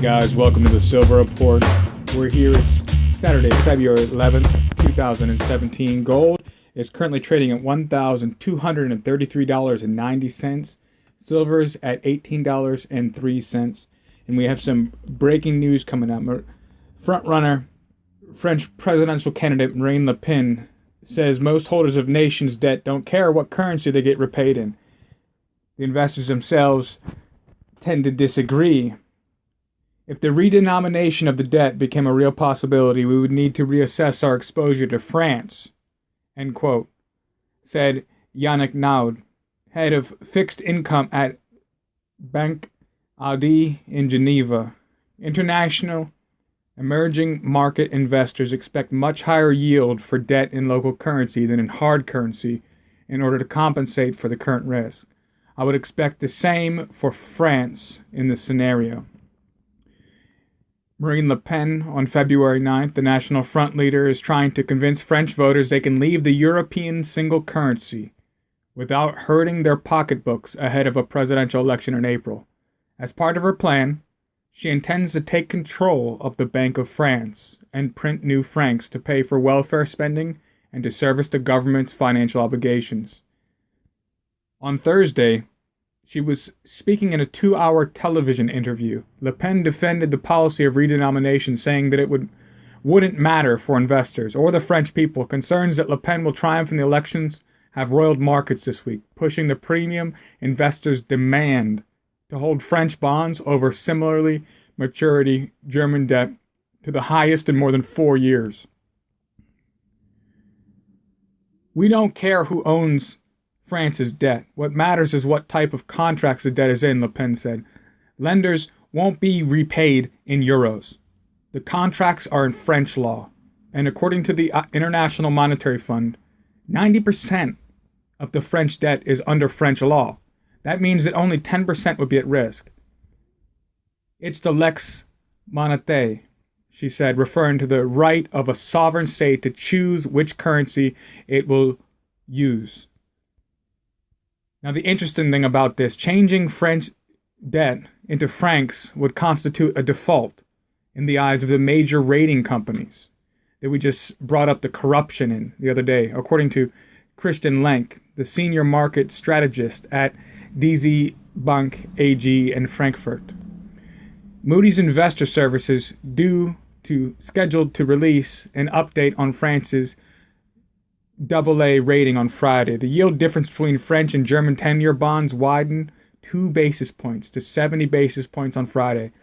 guys, welcome to the Silver Report. We're here, it's Saturday, February 11th, 2017. Gold is currently trading at $1,233.90. Silver's at $18.03. And we have some breaking news coming up. Frontrunner, French presidential candidate Marine Le Pen says most holders of nations' debt don't care what currency they get repaid in. The investors themselves tend to disagree. If the redenomination of the debt became a real possibility, we would need to reassess our exposure to France, end quote, said Yannick Naud, head of fixed income at Banque Audi in Geneva. International emerging market investors expect much higher yield for debt in local currency than in hard currency in order to compensate for the current risk. I would expect the same for France in this scenario. Marine Le Pen, on February 9th, the National Front leader, is trying to convince French voters they can leave the European single currency without hurting their pocketbooks ahead of a presidential election in April. As part of her plan, she intends to take control of the Bank of France and print new francs to pay for welfare spending and to service the government's financial obligations. On Thursday, she was speaking in a 2-hour television interview. Le Pen defended the policy of redenomination, saying that it wouldn't matter for investors or the French people. Concerns that Le Pen will triumph in the elections have roiled markets this week, pushing the premium investors' demand to hold French bonds over similarly maturity German debt to the highest in more than 4 years. We don't care who owns France's debt. What matters is what type of contracts the debt is in, Le Pen said. Lenders won't be repaid in euros. The contracts are in French law. And according to the International Monetary Fund, 90% of the French debt is under French law. That means that only 10% would be at risk. It's the lex monetaire, she said, referring to the right of a sovereign state to choose which currency it will use. Now, the interesting thing about this, changing French debt into francs would constitute a default in the eyes of the major rating companies that we just brought up the corruption in the other day, according to Christian Lenk, the senior market strategist at DZ Bank AG in Frankfurt. Moody's Investor Services scheduled to release an update on France's AA rating on Friday. The yield difference between French and German 10-year bonds widened 2 basis points to 70 basis points on Friday.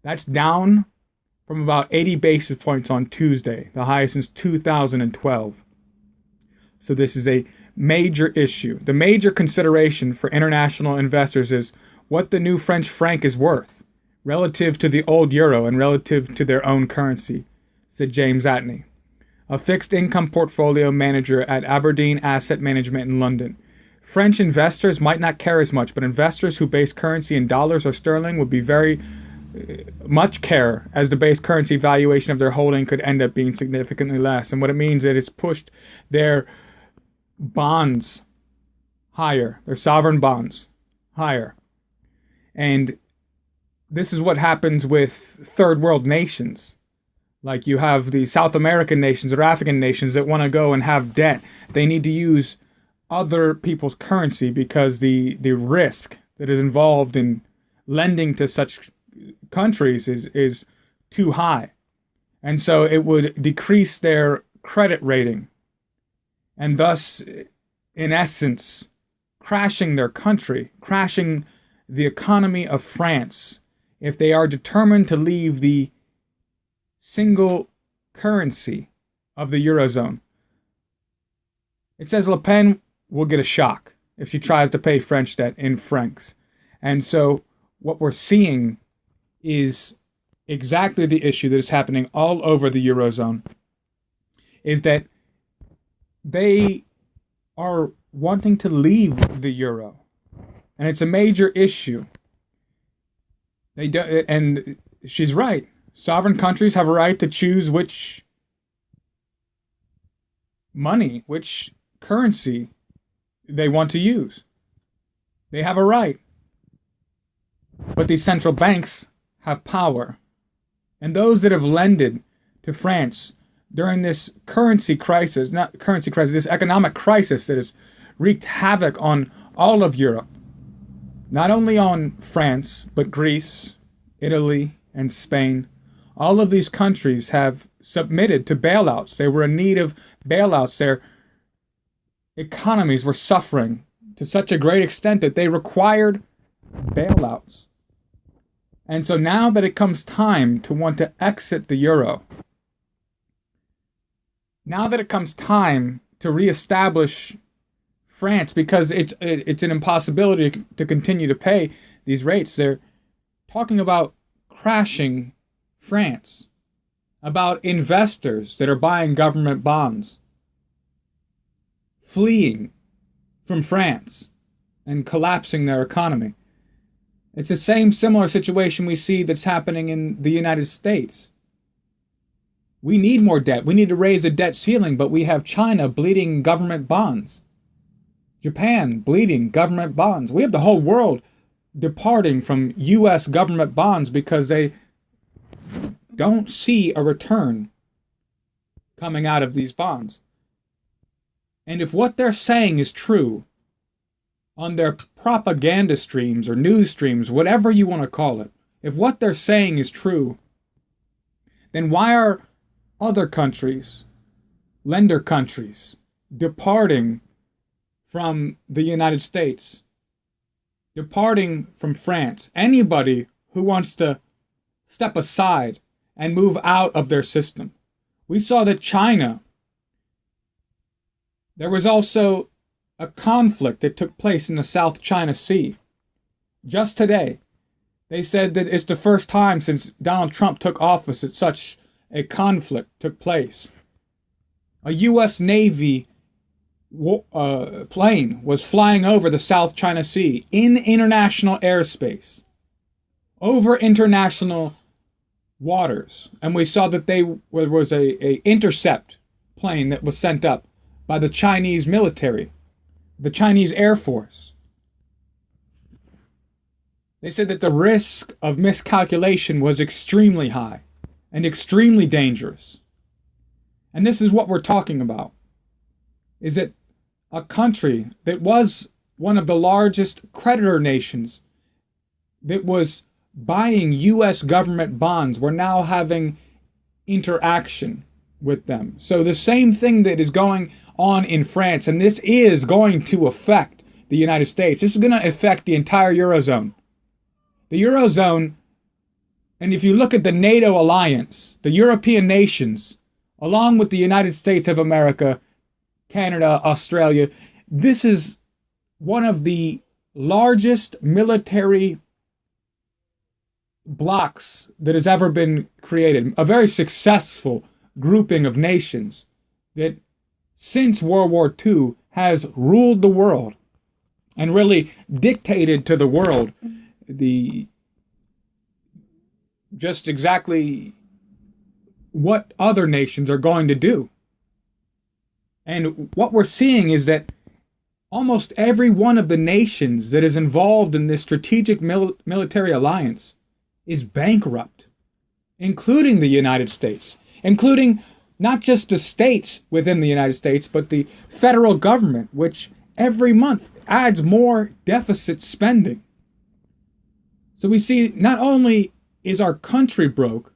That's down from about 80 basis points on Tuesday, the highest since 2012. So this is a major issue. The major consideration for international investors is what the new French franc is worth relative to the old euro and relative to their own currency, said James Atney, a fixed income portfolio manager at Aberdeen Asset Management in London. French investors might not care as much, but investors who base currency in dollars or sterling would be very much care, as the base currency valuation of their holding could end up being significantly less. And what it means is it's pushed their bonds higher, their sovereign bonds higher. And this is what happens with third world nations. Like you have the South American nations or African nations that want to go and have debt. They need to use other people's currency because the risk that is involved in lending to such countries is too high. And so it would decrease their credit rating and thus, in essence, crashing their country, crashing the economy of France if they are determined to leave the single currency of the Eurozone. It says Le Pen will get a shock if she tries to pay French debt in francs. And so what we're seeing is exactly the issue that is happening all over the Eurozone, is that they are wanting to leave the euro. And it's a major issue. They do, and she's right. Sovereign countries have a right to choose which money, which currency they want to use. They have a right. But these central banks have power, and those that have lended to France during this this economic crisis that has wreaked havoc on all of Europe, not only on France, but Greece, Italy, and Spain. All of these countries have submitted to bailouts. They were in need of bailouts. Their economies were suffering to such a great extent that they required bailouts. And so now that it comes time to want to exit the euro, now that it comes time to reestablish France, because it's an impossibility to continue to pay these rates, they're talking about crashing France, about investors that are buying government bonds, fleeing from France and collapsing their economy. It's the same similar situation we see that's happening in the United States. We need more debt. We need to raise the debt ceiling, but we have China bleeding government bonds. Japan bleeding government bonds. We have the whole world departing from U.S. government bonds because they don't see a return coming out of these bonds. And if what they're saying is true on their propaganda streams or news streams, whatever you want to call it, if what they're saying is true, then why are other countries, lender countries, departing from the United States, departing from France? Anybody who wants to step aside and move out of their system. We saw that China, there was also a conflict that took place in the South China Sea. Just today, they said that it's the first time since Donald Trump took office that such a conflict took place. A U.S. Navy plane was flying over the South China Sea in international airspace, over international waters, and we saw that there was a intercept plane that was sent up by the Chinese military, the Chinese Air Force. They said that the risk of miscalculation was extremely high and extremely dangerous. And this is what we're talking about, is that a country that was one of the largest creditor nations that was buying U.S. government bonds, we're now having interaction with them. So the same thing that is going on in France, and this is going to affect the United States. This is going to affect the entire Eurozone. The Eurozone, and if you look at the NATO alliance, the European nations, along with the United States of America, Canada, Australia, this is one of the largest military blocks that has ever been created. A very successful grouping of nations that since World War II has ruled the world and really dictated to the world just exactly what other nations are going to do. And what we're seeing is that almost every one of the nations that is involved in this strategic military alliance is bankrupt, including the United States, including not just the states within the United States, but the federal government, which every month adds more deficit spending. So we see not only is our country broke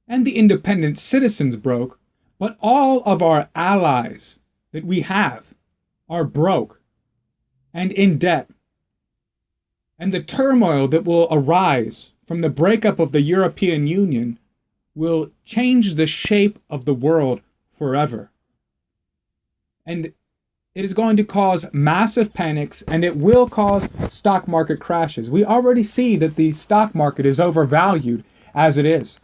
and the independent citizens broke, but all of our allies that we have are broke and in debt. And the turmoil that will arise from the breakup of the European Union will change the shape of the world forever. And it is going to cause massive panics, and it will cause stock market crashes. We already see that the stock market is overvalued as it is.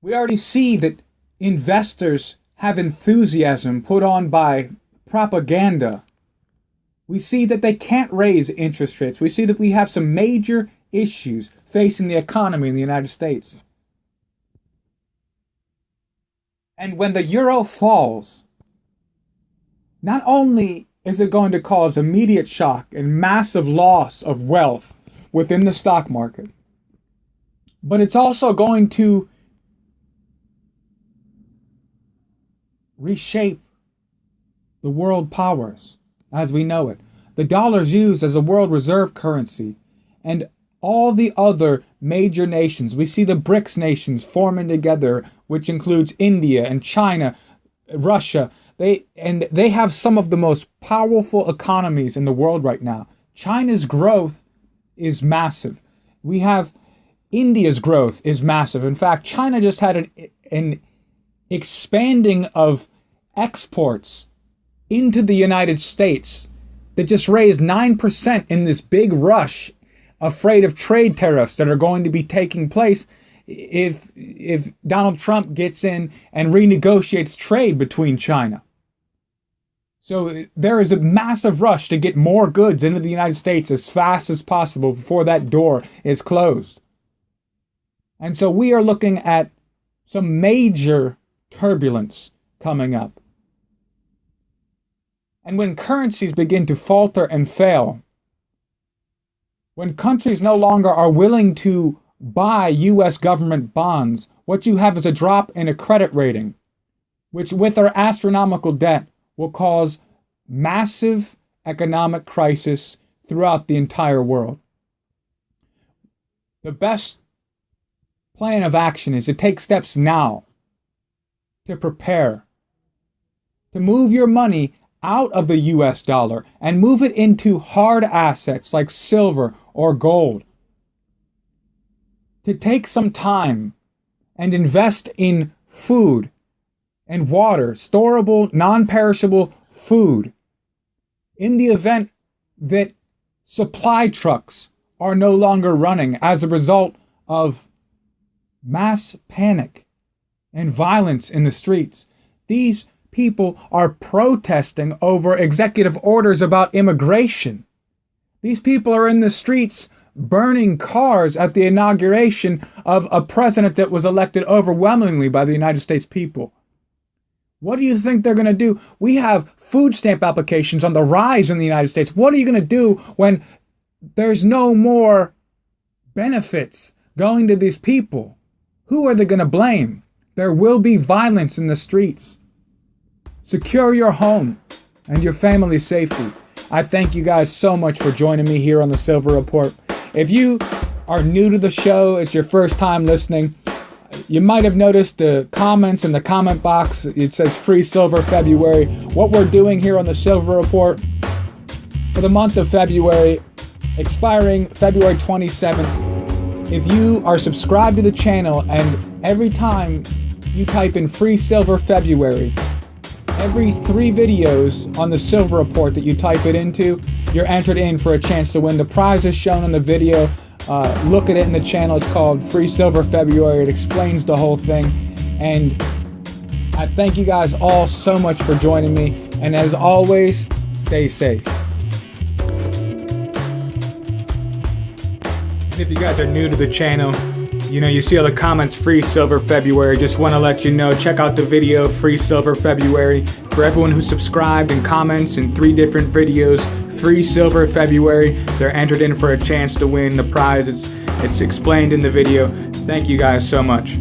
We already see that investors have enthusiasm put on by propaganda. We see that they can't raise interest rates. We see that we have some major issues facing the economy in the United States. And when the euro falls, not only is it going to cause immediate shock and massive loss of wealth within the stock market. But it's also going to reshape the world powers as we know it. The dollar is used as a world reserve currency, and all the other major nations, we see the BRICS nations forming together, which includes India and China, Russia. They have some of the most powerful economies in the world right now. China's growth is massive. We have India's growth is massive. In fact, China just had an expanding of exports into the United States that just raised 9% in this big rush, afraid of trade tariffs that are going to be taking place if Donald Trump gets in and renegotiates trade between China. So there is a massive rush to get more goods into the United States as fast as possible before that door is closed. And so we are looking at some major turbulence coming up. And when currencies begin to falter and fail, when countries no longer are willing to buy U.S. government bonds, what you have is a drop in a credit rating, which with our astronomical debt will cause massive economic crisis throughout the entire world. The best plan of action is to take steps now to prepare, to move your money out of the US dollar and move it into hard assets like silver or gold. To take some time and invest in food and water, storable, non-perishable food. In the event that supply trucks are no longer running as a result of mass panic and violence in the streets, these people are protesting over executive orders about immigration. These people are in the streets burning cars at the inauguration of a president that was elected overwhelmingly by the United States people. What do you think they're going to do? We have food stamp applications on the rise in the United States. What are you going to do when there's no more benefits going to these people? Who are they going to blame? There will be violence in the streets. Secure your home and your family's safety. I thank you guys so much for joining me here on the Silver Report. If you are new to the show, it's your first time listening, you might have noticed the comments in the comment box. It says Free Silver February. What we're doing here on the Silver Report for the month of February, expiring February 27th, if you are subscribed to the channel and every time you type in Free Silver February, every 3 videos on the Silver Report that you type it into, you're entered in for a chance to win. The prize is shown in the video. Look at it in the channel. It's called Free Silver February. It explains the whole thing. And I thank you guys all so much for joining me. And as always, stay safe. And if you guys are new to the channel, you see all the comments, Free Silver February. Just want to let you know, check out the video, Free Silver February. For everyone who subscribed and comments in 3 different videos, Free Silver February, they're entered in for a chance to win the prize. It's explained in the video. Thank you guys so much.